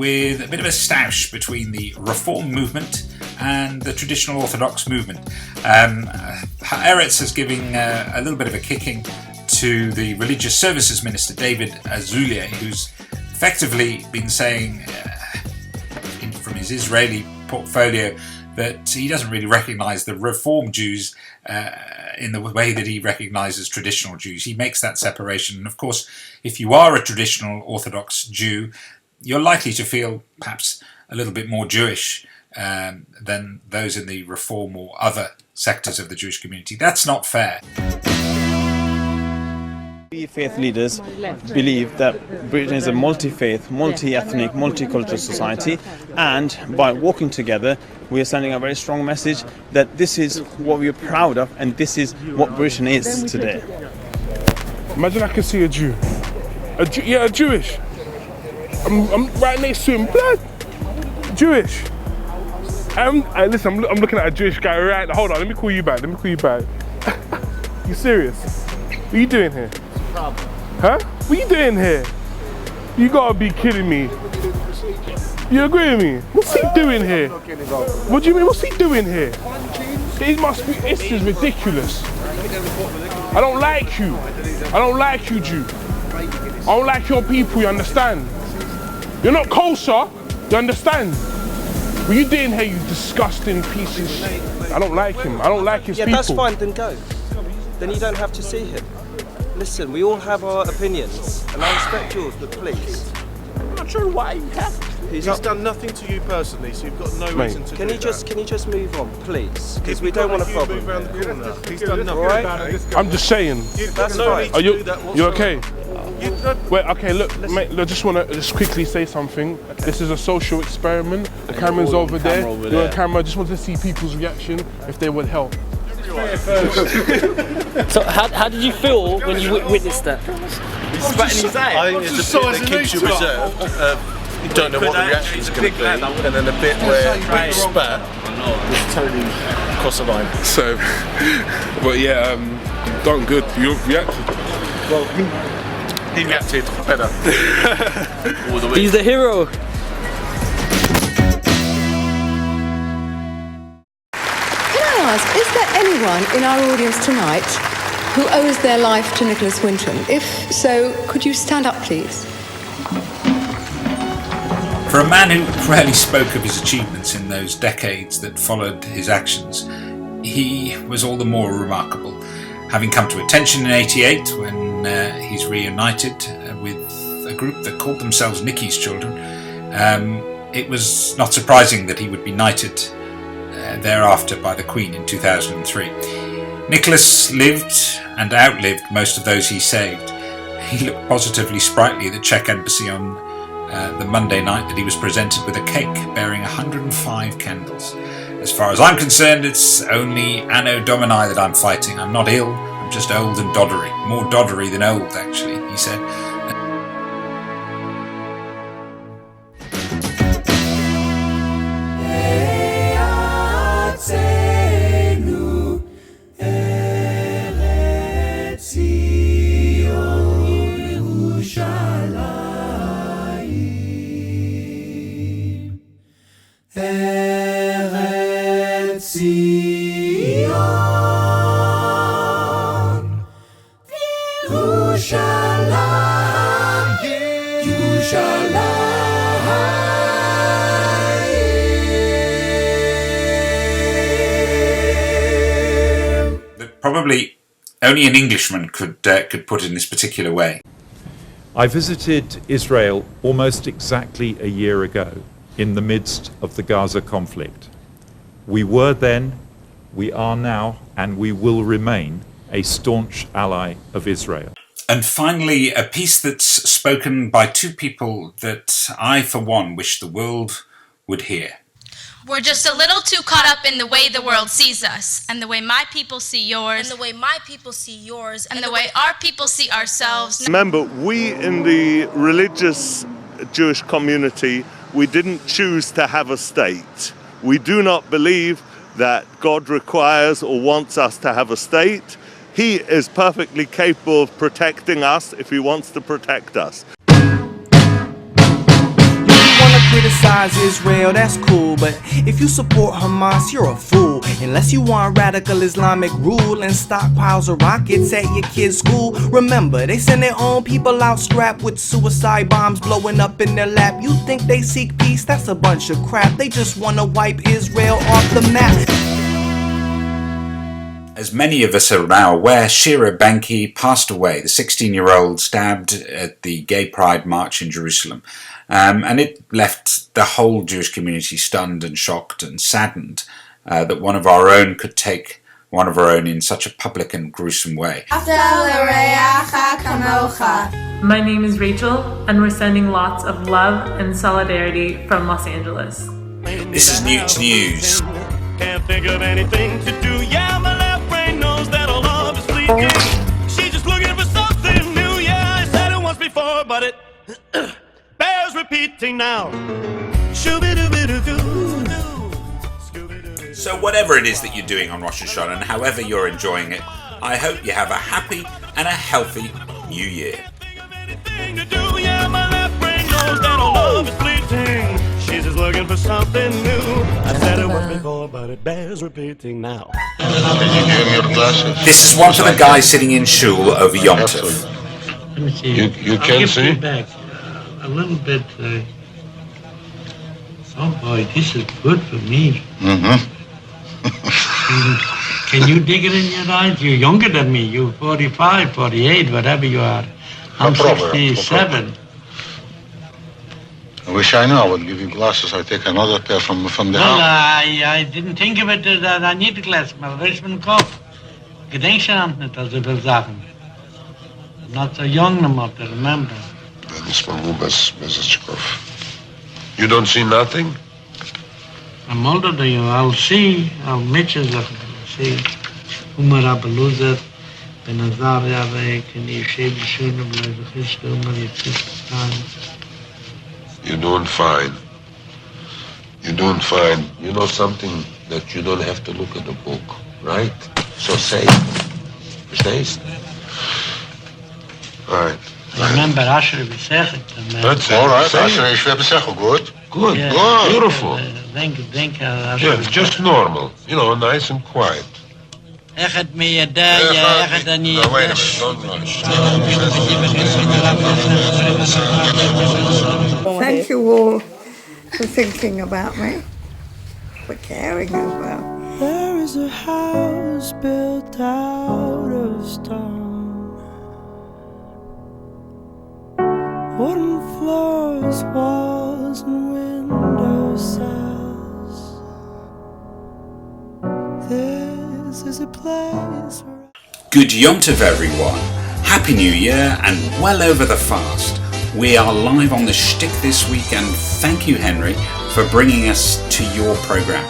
with a bit of a stoush between the Reform movement and the traditional Orthodox movement. Eretz is giving a little bit of a kicking to the Religious Services Minister, David Azoulay, who's effectively been saying from his Israeli portfolio that he doesn't really recognise the Reform Jews in the way that he recognises traditional Jews. He makes that separation. And of course, if you are a traditional Orthodox Jew, you're likely to feel perhaps a little bit more Jewish than those in the Reform or other sectors of the Jewish community. That's not fair. We faith leaders believe that Britain is a multi-faith, multi-ethnic, multicultural society, and by walking together we are sending a very strong message that this is what we are proud of and this is what Britain is today. Imagine I could see a Jew. A Jewish. I'm right next to him, blood. Jewish. Listen, I'm looking at a Jewish guy right now. Hold on, let me call you back. You serious? What are you doing here? Huh? What are you doing here? You gotta be kidding me. You agree with me? What's he doing here? What do you mean, what's he doing here? This is ridiculous. I don't like you. I don't like you, Jew. I don't like your people, you understand? You're not kosher, you understand? What are you doing here, you disgusting piece of shit? I don't like him. I don't like his people. Yeah, that's fine, then go. Then you don't have to see him. Listen, we all have our opinions, and I respect yours, but please. I'm not sure why you have. He's done nothing to you personally, so you've got no reason to Can you just move on, please? Because we You've don't got want a problem. Move around the corner. He's done nothing. Right? I'm just saying. That's no fine. need to Are do that you whatsoever. okay? Wait, okay, look, mate, I just want to just quickly say something. Okay. This is a social experiment. The camera's over there. You're on camera. I just want to see people's reaction, if they would help. So how did you feel when you witnessed that? He's spat in his eye. I think there's a bit that keeps you reserved. You don't know what the reaction's going to be, and then a bit where you spat is totally across the line. So, but yeah, done good. You reacted. Well, he reacted better. All the way. He's the hero. Is there anyone in our audience tonight who owes their life to Nicholas Winton? If so, could you stand up, please? For a man who rarely spoke of his achievements in those decades that followed his actions, he was all the more remarkable. Having come to attention in '88 when he's reunited with a group that called themselves Nicky's Children, it was not surprising that he would be knighted thereafter by the Queen in 2003. Nicholas lived and outlived most of those he saved. He looked positively sprightly at the Czech embassy on the Monday night that he was presented with a cake bearing 105 candles. As far as I'm concerned, it's only Anno Domini that I'm fighting. I'm not ill, I'm just old and doddery. More doddery than old, actually, he said. Probably only an Englishman could put it in this particular way. I visited Israel almost exactly a year ago in the midst of the Gaza conflict. We were then, we are now, and we will remain a staunch ally of Israel. And finally, a piece that's spoken by two people that I, for one, wish the world would hear. We're just a little too caught up in the way the world sees us, and the way my people see yours, and the way my people see yours, and the way our people see ourselves. Remember, we in the religious Jewish community, we didn't choose to have a state. We do not believe that God requires or wants us to have a state. He is perfectly capable of protecting us if he wants to protect us. You want to criticize Israel, that's cool, but if you support Hamas, you're a fool. Unless you want radical Islamic rule and stockpiles of rockets at your kid's school. Remember, they send their own people out strapped with suicide bombs blowing up in their lap. You think they seek peace? That's a bunch of crap. They just want to wipe Israel off the map. As many of us are now aware, Shira Benki passed away, the 16-year-old stabbed at the Gay Pride March in Jerusalem. And it left the whole Jewish community stunned and shocked and saddened that one of our own could take one of our own in such a public and gruesome way. My name is Rachel, and we're sending lots of love and solidarity from Los Angeles. This is Newt News. Can't think of anything to do. Yeah, my left brain knows that all love is fleeting. She's just looking for something new. Yeah, I said it once before, but it bears repeating now. So whatever it is that you're doing on Rosh Hashanah and however you're enjoying it, I hope you have a happy and a healthy New Year. Yeah, my left brain knows that all love is fleeting. She's just looking for something new. I said it once before, but it bears repeating now. This is one for the guy sitting in shul over Yom Tov. Let me see. You can see? Back a little bit. Oh boy, this is good for me. Can you dig it in your eyes? You're younger than me. You're 45, 48, whatever you are. I'm 67. I wish I knew. I would give you glasses. I'll take another pair from the Well, house. I didn't think of it that I need glasses. Maar wees mijn kop. Gedenk je aan het niet als ik wil zeggen. I'm not so young no more to remember. You don't see nothing? I'm older than you. I'll see. I'll meet you. See. Umar Abeluzer. Ben Azar Yavek. And you shave the shooter. Blijf de gisteren. Umar Yitzhak. You're doing fine. You're doing fine. You know something that you don't have to look at the book, right? So say it. All right. Remember Asher B'Sechet. That's all right. Asher B'Sechet. Good. Good. Yeah. Good. Beautiful. Think Yeah, just normal. You know, nice and quiet. Echad mi yadaya, echad ani No, wait a minute. Don't rush. Thank you all for thinking about me, for caring as well. There is a house built out of stone, wooden floors, walls, and window cells. This is a place where... Good Yom Tov, everyone. Happy New Year and well over the fast. We are live on the Shtick this week, and thank you, Henry, for bringing us to your programme.